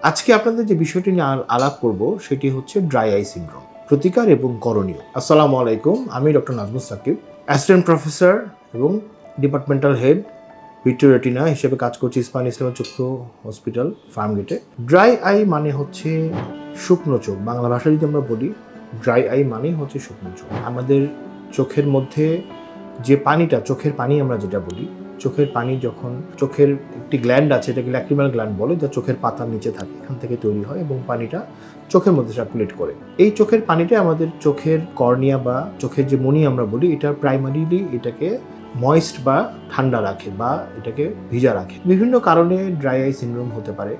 আজকে আপনাদের যে বিষয়টি নিয়ে আলাপ করব সেটি হচ্ছে ড্রাই আই সিনড্রোম, প্রতিকার এবং করণীয়। আসসালামু আলাইকুম, আমি doctor Nazmus Sakib, assistant professor এবং ডিপার্টমেন্টাল হেড ভিট্রিও-রেটিনা হিসেবে কাজ করছি ইসমাইল ইসলামের চক্ষু হসপিটাল, ফার্মগেটে। ড্রাই আই মানে হচ্ছে শুকনো চোখ। বাংলা ভাষায় যদি আমরা বলি, ড্রাই আই মানে হচ্ছে শুকনো চোখ। আমাদের চোখের মধ্যে যে পানিটা, চোখের পানি আমরা যেটা বলি, চোখের পানি যখন চোখের একটি গ্ল্যান্ড আছে, এটাকে ল্যাক্রিমাল গ্ল্যান্ড বলে, যা চোখের পাতার নিচে থাকে, এখান থেকে তৈরি হয় এবং পানিটা চোখের মধ্যে সার্কুলেট করে। এই চোখের পানিটা আমাদের চোখের কর্নিয়া বা চোখের যে মণি আমরা বলি, এটা প্রাইমারিলি এটাকে ময়েস্ট বা ঠান্ডা রাখে বা এটাকে ভিজা রাখে। বিভিন্ন কারণে ড্রাই আই সিনড্রোম হতে পারে,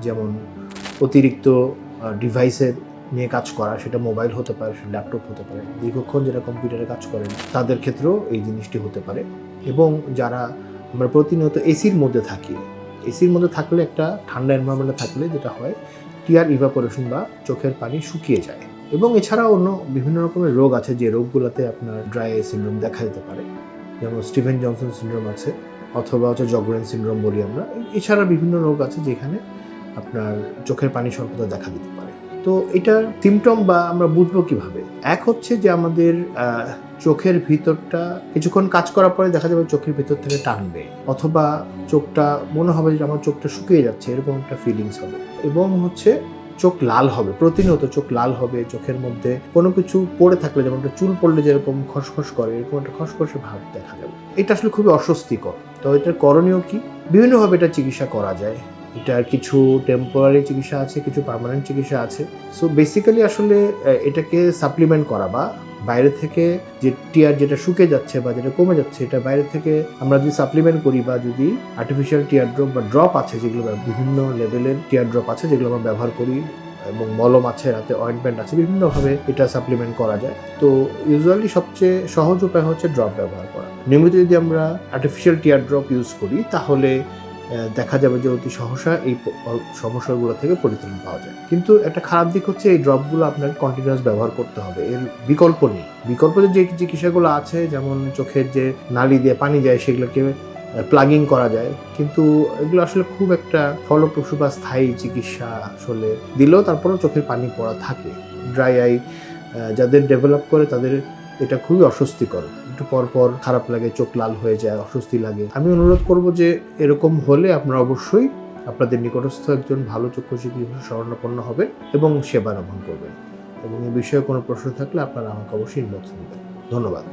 যেমন অতিরিক্ত ডিভাইসের নিয়ে কাজ করা, সেটা মোবাইল হতে পারে, সেটা ল্যাপটপ হতে পারে, দীর্ঘক্ষণ যারা কম্পিউটারে কাজ করেন তাদের ক্ষেত্রেও এই জিনিসটি হতে পারে। এবং যারা আমরা প্রতিনিয়ত এসির মধ্যে থাকি, এসির মধ্যে থাকলে, একটা ঠান্ডা এনভায়রনমেন্টে থাকলে যেটা হয়, টিয়ার ইভাপোরেশন বা চোখের পানি শুকিয়ে যায়। এবং এছাড়াও অন্য বিভিন্ন রকমের রোগ আছে যে রোগগুলোতে আপনার ড্রাই আই সিনড্রোম দেখা যেতে পারে, যেমন স্টিভেন জনসন সিনড্রোম আছে, অথবা হচ্ছে জগরেন সিনড্রোম বলি আমরা। এছাড়া বিভিন্ন রোগ আছে যেখানে আপনার চোখের পানি স্বল্পতা দেখা দিতে পারে। তো এটার সিমটম বা আমরা বুঝবো কিভাবে? এক হচ্ছে যে আমাদের চোখের ভিতরটা কিছুক্ষণ কাজ করার পরে দেখা যাবে চোখের ভিতর থেকে টানবে, অথবা চোখটা মনে হবে যে আমার চোখটা শুকিয়ে যাচ্ছে, এরকম একটা ফিলিংস হবে। এবং হচ্ছে চোখ লাল হবে, প্রতিনিয়ত চোখ লাল হবে, চোখের মধ্যে কোনো কিছু পড়ে থাকলে, যেমন একটা চুল পড়লে যেরকম খসখস করে, এরকম একটা খসখসে ভাব দেখা যাবে। এটা আসলে খুবই অস্বস্তিকর। তো এটার করণীয় কি? বিভিন্নভাবে এটা চিকিৎসা করা যায়। এটার কিছু টেম্পোরারি চিকিৎসা আছে, কিছু পার্মানেন্ট চিকিৎসা আছে। সো বেসিক্যালি আসলে এটাকে সাপ্লিমেন্ট করা বা বাইরে থেকে যে টিয়ার যেটা শুকিয়ে যাচ্ছে বা যেটা কমে যাচ্ছে, এটা বাইরে থেকে আমরা যদি সাপ্লিমেন্ট করি বা যদি আর্টিফিশিয়াল টিয়ার ড্রপ বা ড্রপ আছে, যেগুলো বিভিন্ন লেভেলের টিয়ার ড্রপ আছে যেগুলো আমরা ব্যবহার করি, এবং মলম আছে, রাতে অয়েন্টমেন্ট আছে, বিভিন্নভাবে এটা সাপ্লিমেন্ট করা যায়। তো ইউজুয়ালি সবচেয়ে সহজ উপায় হচ্ছে ড্রপ ব্যবহার করা। নিয়মিত যদি আমরা আর্টিফিশিয়াল টিয়ার ড্রপ ইউজ করি, তাহলে দেখা যাবে যে অতি সহসা এই সমস্যাগুলো থেকে পরিত্রাণ পাওয়া যায়। কিন্তু একটা খারাপ দিক হচ্ছে এই ড্রপগুলো আপনাকে কন্টিনিউয়াস ব্যবহার করতে হবে, এর বিকল্প নেই। বিকল্প যে চিকিৎসাগুলো আছে, যেমন চোখের যে নালি দিয়ে পানি যায়, সেগুলোকে প্লাগিং করা যায়, কিন্তু এগুলো আসলে খুব একটা ফলপ্রসূ বা স্থায়ী চিকিৎসা আসলে দিলেও তারপরেও চোখের পানি পড়া থাকে। ড্রাই আই যাদের ডেভেলপ করে তাদের এটা খুবই অস্বস্তিকর, একটু পরপর খারাপ লাগে, চোখ লাল হয়ে যায়, অস্বস্তি লাগে। আমি অনুরোধ করব যে এরকম হলে আপনারা অবশ্যই আপনাদের নিকটস্থ একজন ভালো চক্ষু চিকিৎসকের শরণাপন্ন হবেন এবং সেবা গ্রহণ করবেন। এবং এই বিষয়ে কোনো প্রশ্ন থাকলে আপনারা আমাকে অবশ্যই ইনবক্স করবেন। ধন্যবাদ।